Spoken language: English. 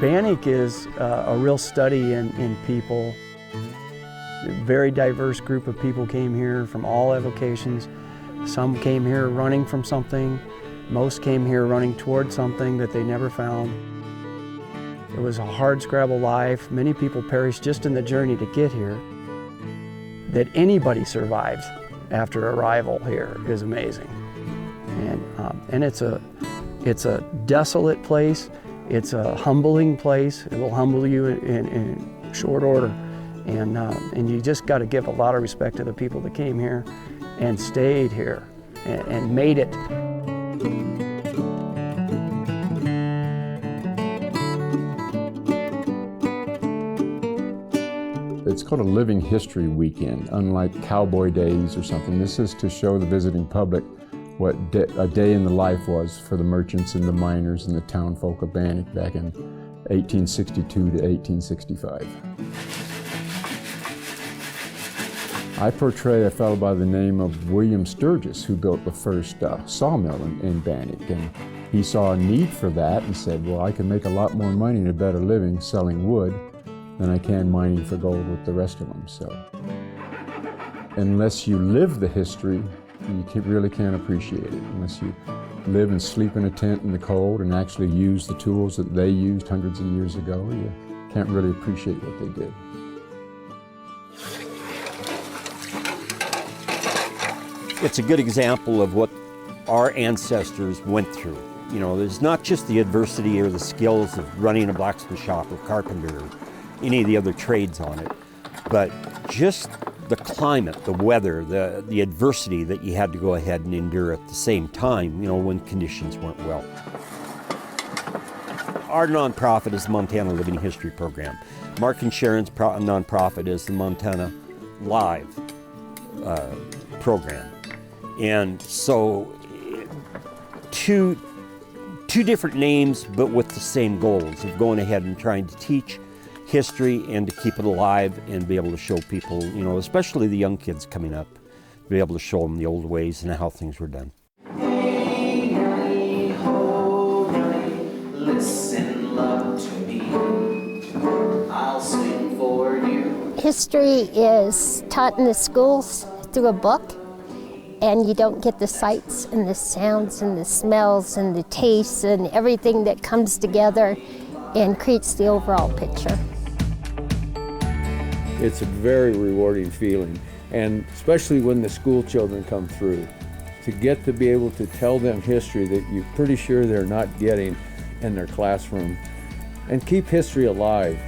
Bannack is a real study in people. A very diverse group of people came here from all avocations. Some came here running from something. Most came here running toward something that they never found. It was a hard-scrabble life. Many people perished just in the journey to get here. That anybody survives after arrival here is amazing. And it's a desolate place. It's a humbling place. It will humble you in short order. And you just got to give a lot of respect to the people that came here and stayed here and made it. It's called a Living History Weekend, unlike Cowboy Days or something. This is to show the visiting public what a day in the life was for the merchants and the miners and the town folk of Bannack back in 1862 to 1865. I portray a fellow by the name of William Sturgis, who built the first sawmill in Bannack, and he saw a need for that and said, well, I can make a lot more money and a better living selling wood than I can mining for gold with the rest of them. So unless you live the history, you really can't appreciate it. Unless you live and sleep in a tent in the cold and actually use the tools that they used hundreds of years ago, you can't really appreciate what they did. It's a good example of what our ancestors went through. You know, there's not just the adversity or the skills of running a blacksmith shop or carpenter or any of the other trades on it, but just the climate, the weather, the adversity that you had to go ahead and endure at the same time, you know, when conditions weren't well. Our nonprofit is the Montana Living History Program. Mark and Sharon's nonprofit is the Montana Live program. And so two different names, but with the same goals of going ahead and trying to teach history and to keep it alive and be able to show people, you know, especially the young kids coming up, be able to show them the old ways and how things were done. Hey, ho, listen, love to me. I'll sing for you. History is taught in the schools through a book, and you don't get the sights and the sounds and the smells and the tastes and everything that comes together and creates the overall picture. It's a very rewarding feeling, and especially when the school children come through, to get to be able to tell them history that you're pretty sure they're not getting in their classroom, and keep history alive.